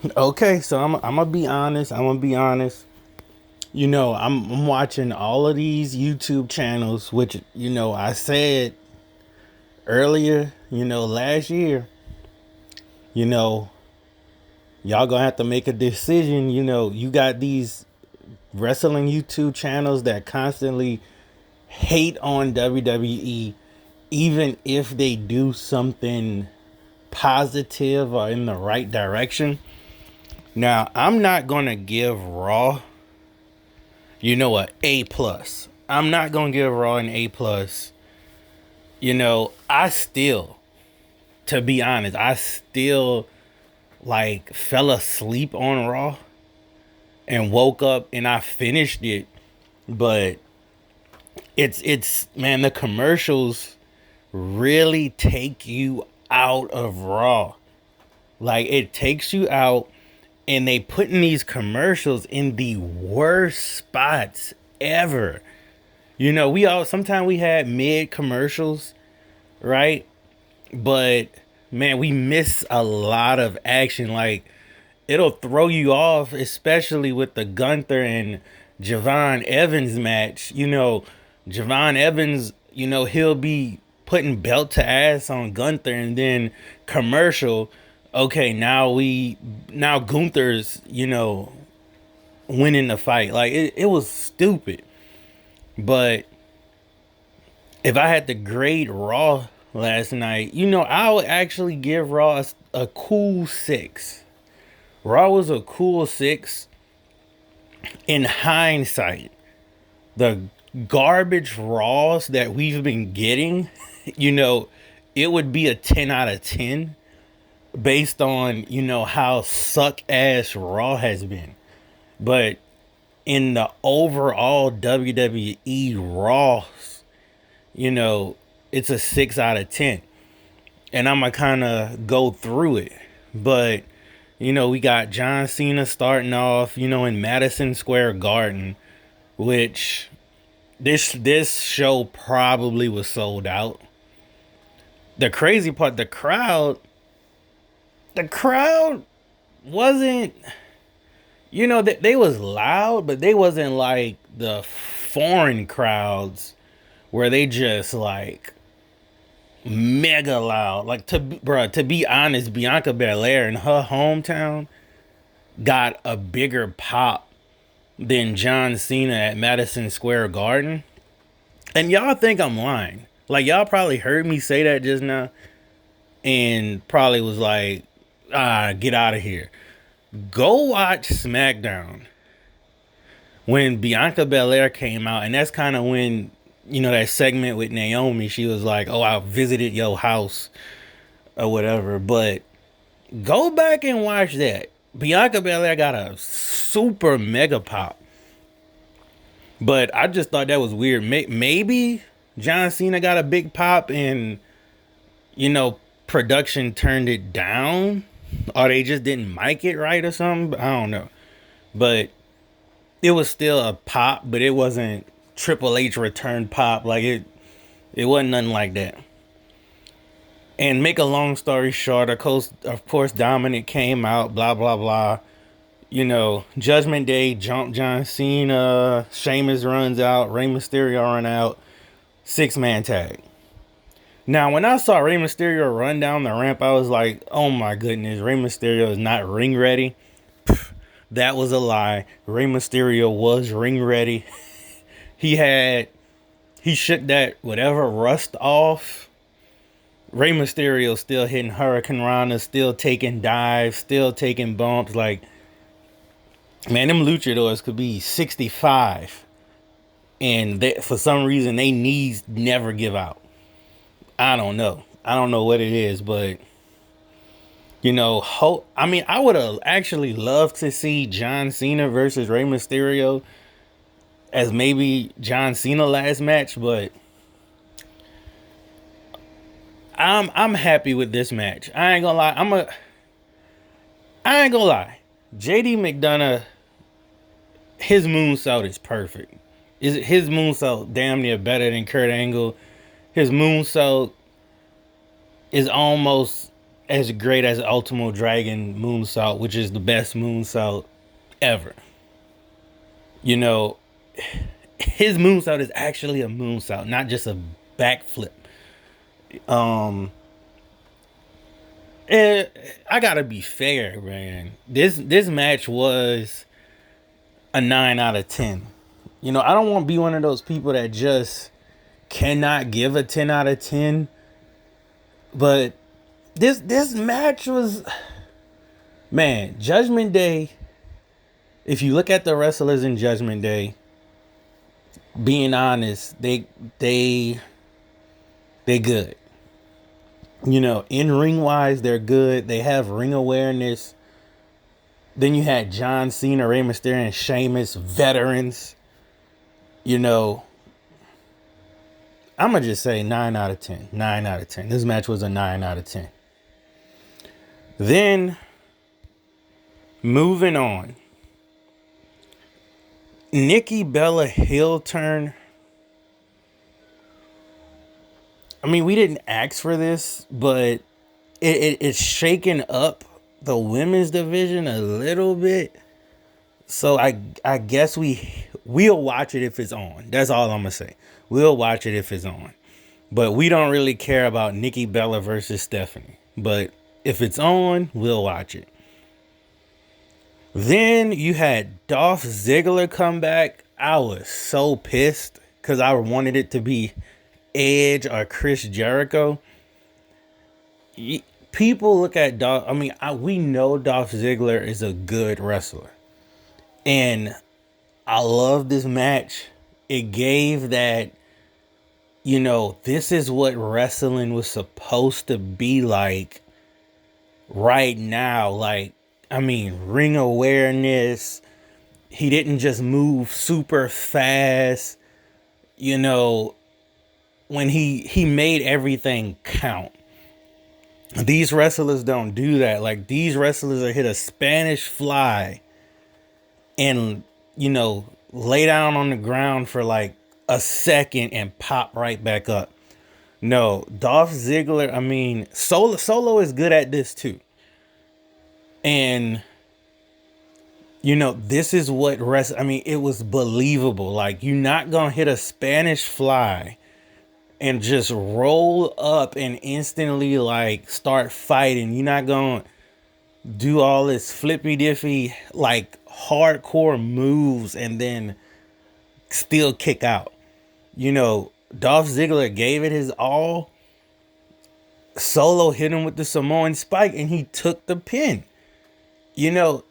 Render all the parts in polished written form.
Okay, so I'm gonna be honest. I'm gonna be honest. I'm watching all of these YouTube channels, which I said earlier. Last year. You know, y'all gonna have to make a decision. You got these wrestling YouTube channels that constantly hate on WWE, even if they do something positive or in the right direction. Now, I'm not gonna give Raw, a A plus. I'm not gonna give Raw an A plus. I still, to be honest, I still like fell asleep on Raw and woke up and I finished it, but it's man, the commercials really take you out of Raw. Like it takes you out, and they put in these commercials in the worst spots ever. We all sometimes we had mid commercials, right? But man, we miss a lot of action. Like it'll throw you off, especially with the Gunther and Javon Evans match. Javon Evans, he'll be putting belt to ass on Gunther, and then commercial. Okay, now Gunther's, winning the fight. Like it was stupid. But if I had to grade Raw last night, I would actually give Raw a cool 6. Raw was a cool 6 in hindsight. The garbage Raws that we've been getting, it would be a 10 out of 10 based on, how suck ass Raw has been. But in the overall WWE Raws, it's a 6 out of 10. And I'm going to kind of go through it. But, we got John Cena starting off, in Madison Square Garden, which this show probably was sold out. The crazy part, the crowd wasn't, they was loud, but they wasn't like the foreign crowds where they just like mega loud. Like to be honest, Bianca Belair in her hometown got a bigger pop than John Cena at Madison Square Garden. And y'all think I'm lying. Like y'all probably heard me say that just now and probably was like, get out of here. Go watch SmackDown when Bianca Belair came out, and that's kind of when that segment with Naomi. She was like, "Oh, I visited your house or whatever." But go back and watch that. Bianca Belair got a super mega pop, but I just thought that was weird. Maybe John Cena got a big pop, and production turned it down, or they just didn't mic it right or something. I don't know, but it was still a pop, but it wasn't Triple H return pop. Like it wasn't nothing like that. And make a long story short, of course, Dominic came out, blah blah blah. Judgment Day, jump John Cena, Sheamus runs out, Rey Mysterio run out, 6-man tag. Now, when I saw Rey Mysterio run down the ramp, I was like, oh my goodness, Rey Mysterio is not ring ready. That was a lie. Rey Mysterio was ring ready. He shook that whatever rust off. Rey Mysterio still hitting Hurricane Rana, still taking dives, still taking bumps. Like, man, them luchadors could be 65. And for some reason, they knees never give out. I don't know. I don't know what it is, but I would have actually loved to see John Cena versus Rey Mysterio as maybe John Cena last match, but I'm happy with this match. I ain't gonna lie. I ain't gonna lie. JD McDonough, his moonsault is perfect. His moonsault damn near better than Kurt Angle. His moonsault is almost as great as Ultimo Dragon moonsault, which is the best moonsault ever. You know, his moonsault is actually a moonsault, not just a backflip. Um, and I gotta be fair, man. This match was a 9 out of 10. You know, I don't want to be one of those people that just cannot give a 10 out of 10. But this match was, man, Judgment Day. If you look at the wrestlers in Judgment Day, being honest, they good. You know, in ring wise, they're good. They have ring awareness. Then you had John Cena, Rey Mysterio, and Sheamus, veterans. You know, I'm gonna just say 9 out of 10. 9 out of 10. This match was a 9 out of 10. Then moving on, Nikki Bella heel turn. I mean, we didn't ask for this, but it's shaking up the women's division a little bit. So I guess we'll watch it if it's on. That's all I'm gonna say. We'll watch it if it's on. But we don't really care about Nikki Bella versus Stephanie. But if it's on, we'll watch it. Then you had Dolph Ziggler come back. I was so pissed because I wanted it to be Edge or Chris Jericho. People look at Dolph. I mean, we know Dolph Ziggler is a good wrestler. And I love this match. It gave that, you know, this is what wrestling was supposed to be like right now. Like, I mean, ring awareness. He didn't just move super fast. You know, when he made everything count. These wrestlers don't do that. Like, these wrestlers are hit a Spanish fly and, you know, lay down on the ground for like a second and pop right back up. No, Dolph Ziggler, I mean, Solo is good at this too. And, you know, this is what I mean, it was believable. Like, you're not going to hit a Spanish fly and just roll up and instantly like start fighting. You're not going to do all this flippy diffy, like hardcore moves and then still kick out. You know, Dolph Ziggler gave it his all. Solo hit him with the Samoan spike and he took the pin. You know,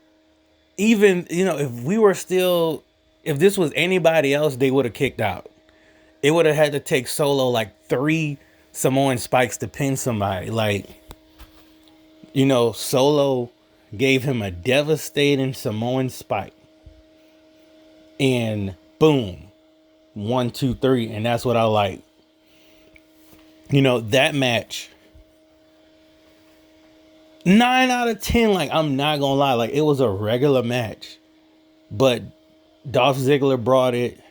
even, you know, if this was anybody else, they would have kicked out. It would have had to take Solo like 3 Samoan spikes to pin somebody. Like, you know, Solo gave him a devastating Samoan spike. And boom. 1, 2, 3. And that's what I like. You know, that match, 9 out of 10. Like, I'm not gonna lie. Like, it was a regular match. But Dolph Ziggler brought it.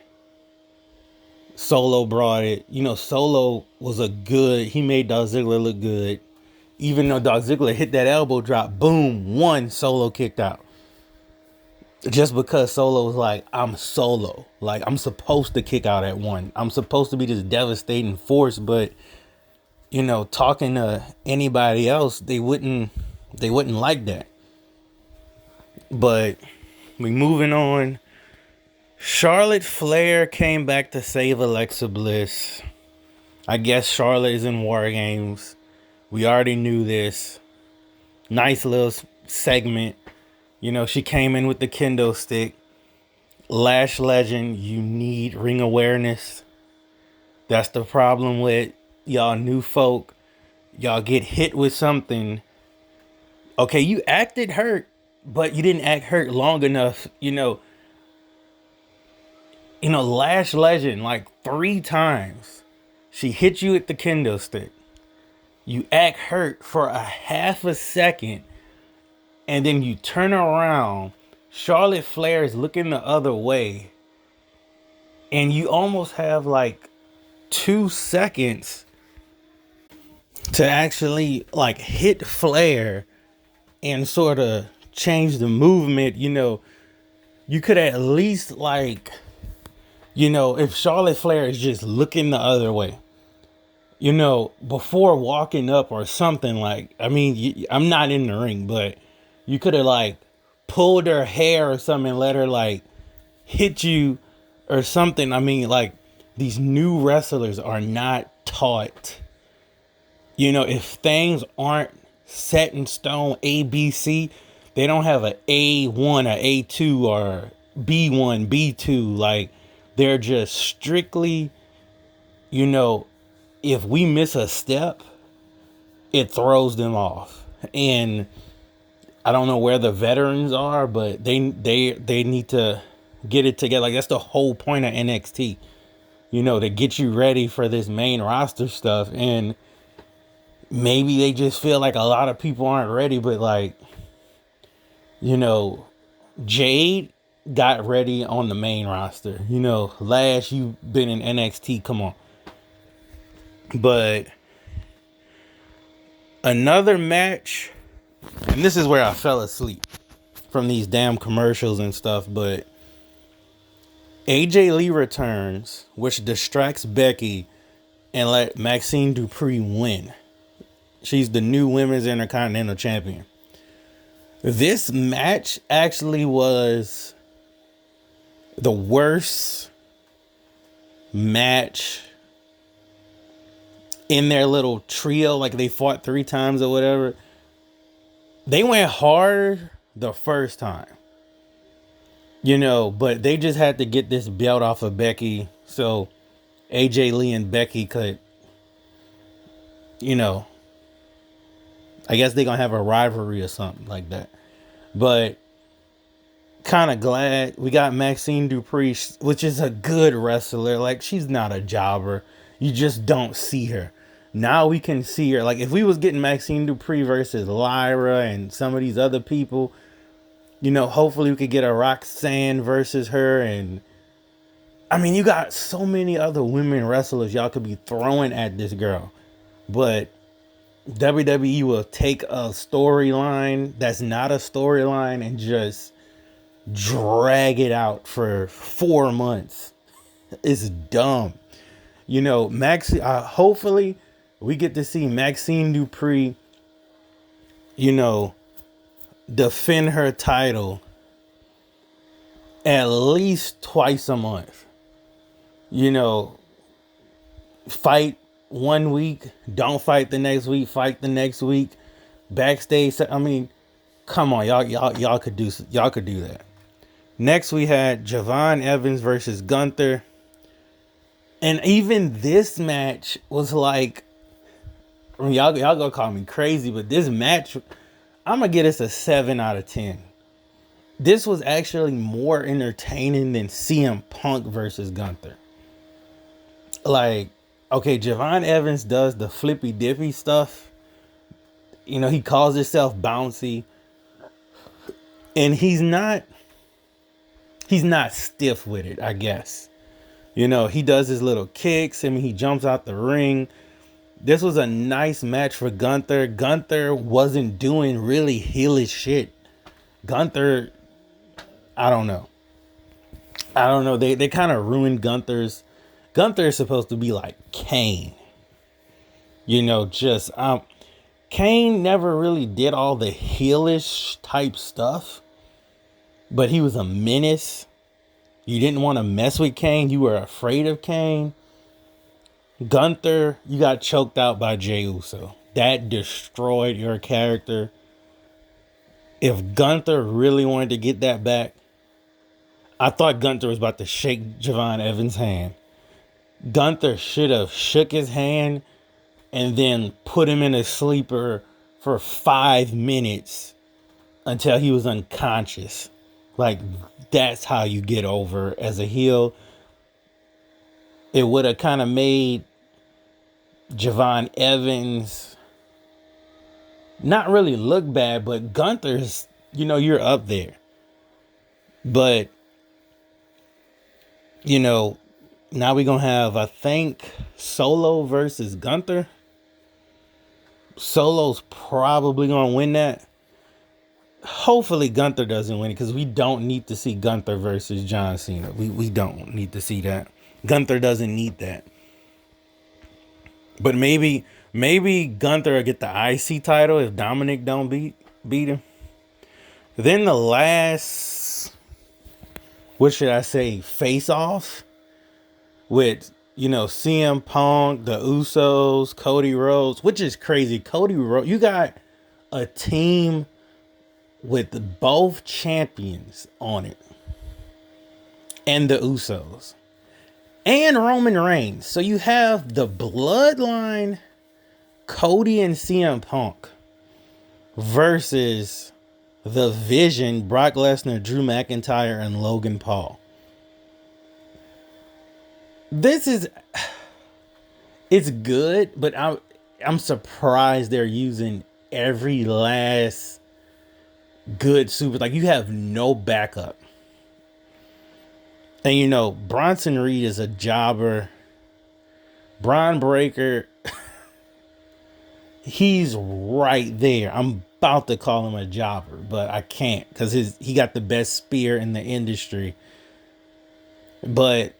Solo brought it. You know, Solo was he made Dolph Ziggler look good. Even though Dolph Ziggler hit that elbow drop, boom, 1, Solo kicked out. Just because Solo was like, I'm Solo. Like, I'm supposed to kick out at 1. I'm supposed to be this devastating force, but, you know, talking to anybody else, they wouldn't like that. But we moving on. Charlotte Flair came back to save Alexa Bliss. I guess Charlotte is in War Games. We already knew this. Nice little segment. You know, she came in with the kendo stick. Lash Legend, you need ring awareness. That's the problem with y'all new folk. Y'all get hit with something. Okay, you acted hurt, but you didn't act hurt long enough. You know, Lash Legend, like 3 times, she hit you with the kendo stick. You act hurt for a half a second, and then you turn around. Charlotte Flair is looking the other way, and you almost have like 2 seconds to actually like hit Flair and sort of change the movement, you could at least like, if Charlotte Flair is just looking the other way, before walking up or something, like, I mean, I'm not in the ring, but you could have like pulled her hair or something and let her like hit you or something. I mean, like, these new wrestlers are not taught, if things aren't set in stone, ABC, they don't have a A1, a A2, or B1, B2. Like, they're just strictly, if we miss a step, it throws them off. And I don't know where the veterans are, but they need to get it together. Like, that's the whole point of NXT, to get you ready for this main roster stuff. And maybe they just feel like a lot of people aren't ready, but like, Jade got ready on the main roster. Lash, you've been in NXT, come on. But another match, and this is where I fell asleep from these damn commercials and stuff, but AJ Lee returns, which distracts Becky and let Maxxine Dupri win. She's the new Women's Intercontinental Champion. This match actually was the worst match in their little trio. Like, they fought 3 times or whatever. They went hard the first time, but they just had to get this belt off of Becky so AJ Lee and Becky could, I guess they're going to have a rivalry or something like that. But kind of glad we got Maxxine Dupri, which is a good wrestler. Like, she's not a jobber. You just don't see her. Now we can see her. Like, if we was getting Maxxine Dupri versus Lyra and some of these other people, hopefully we could get a Roxanne versus her. And I mean, you got so many other women wrestlers y'all could be throwing at this girl. But WWE will take a storyline that's not a storyline and just drag it out for 4 months. It's dumb. Hopefully we get to see Maxxine Dupri, defend her title at least twice a month. Fight 1 week, don't fight the next week, fight the next week, backstage. I mean, come on, y'all could do that. Next we had Javon Evans versus Gunther. And even this match was like, I mean, y'all gonna call me crazy, but this match, I'm gonna give this a 7 out of 10. This was actually more entertaining than CM Punk versus Gunther. Like, okay, Javon Evans does the flippy dippy stuff. He calls himself bouncy. And he's not stiff with it, I guess. He does his little kicks. I mean, he jumps out the ring. This was a nice match for Gunther. Gunther wasn't doing really heelish shit. Gunther, I don't know. They kind of ruined Gunther's. Gunther is supposed to be like Kane. Kane never really did all the heelish type stuff. But he was a menace. You didn't want to mess with Kane. You were afraid of Kane. Gunther, you got choked out by Jey Uso. That destroyed your character. If Gunther really wanted to get that back, I thought Gunther was about to shake Javon Evans' hand. Gunther should have shook his hand and then put him in a sleeper for 5 minutes until he was unconscious. Like, that's how you get over as a heel. It would have kind of made Javon Evans not really look bad, but Gunther's, you're up there. But, now we're going to have, I think, Solo versus Gunther. Solo's probably gonna win that. Hopefully Gunther doesn't win it because we don't need to see Gunther versus John Cena. We don't need to see that. Gunther doesn't need that. But maybe Gunther will get the IC title if Dominic don't beat him. Then the last, what should I say, face off with, CM Punk, the Usos, Cody Rhodes, which is crazy. Cody Rhodes, you got a team with both champions on it, and the Usos, and Roman Reigns. So you have the Bloodline, Cody and CM Punk, versus the Vision, Brock Lesnar, Drew McIntyre, and Logan Paul. It's good, but I'm surprised they're using every last good super. Like, you have no backup. And Bronson Reed is a jobber. Braun Breaker, he's right there. I'm about to call him a jobber, but I can't because he got the best spear in the industry. But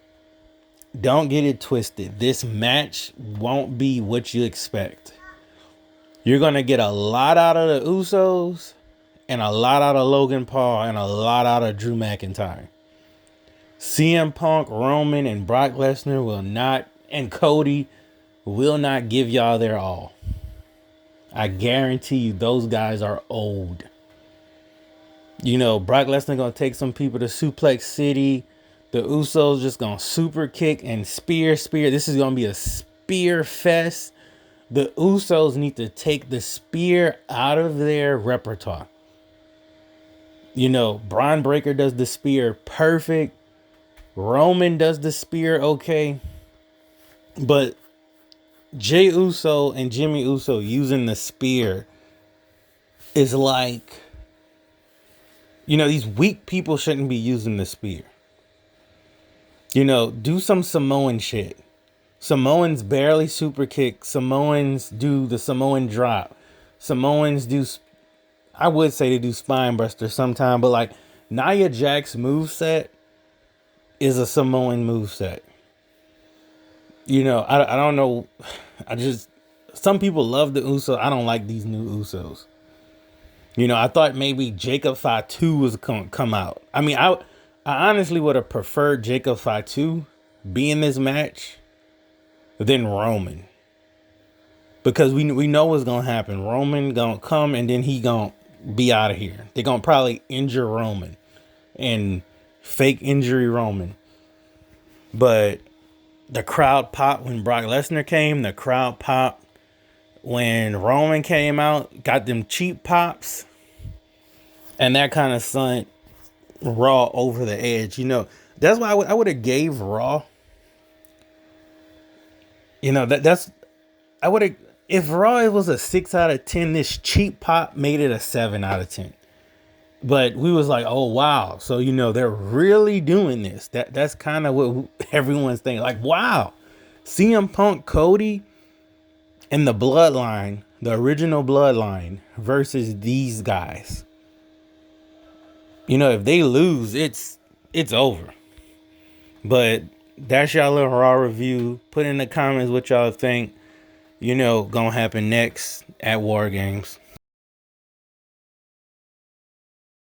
don't get it twisted. This match won't be what you expect. You're going to get a lot out of the Usos and a lot out of Logan Paul and a lot out of Drew McIntyre. CM Punk, Roman, and Brock Lesnar will not, and Cody will not give y'all their all. I guarantee you those guys are old. Brock Lesnar going to take some people to Suplex City. The Usos just going to super kick and spear. This is going to be a spear fest. The Usos need to take the spear out of their repertoire. Braun Breaker does the spear perfect. Roman does the spear okay. But Jey Uso and Jimmy Uso using the spear is like, these weak people shouldn't be using the spear. Do some Samoan shit. Samoans barely super kick. Samoans do the Samoan drop. Samoans do, I would say they do spine buster sometime, but like Nia Jax's moveset is a Samoan moveset. I don't know. Some people love the Usos. I don't like these new Usos. I thought maybe Jacob Fatu was going to come out. I mean, I honestly would have preferred Jacob Fatu be in this match than Roman. Because we know what's going to happen. Roman going to come and then he going to be out of here. They're going to probably injure Roman and fake injury Roman. But the crowd popped when Brock Lesnar came. The crowd popped when Roman came out. Got them cheap pops. And that kind of sent Raw over the edge. That's why I would have gave Raw. I would have, if Raw was a 6 out of 10, this cheap pop made it a 7 out of 10. But we was like, oh, wow. So, they're really doing this. That's kind of what everyone's thinking. Like, wow. CM Punk, Cody, and the Bloodline, the original Bloodline versus these guys. If they lose, it's over. But that's y'all little Raw review. Put in the comments what y'all think, gonna happen next at War Games.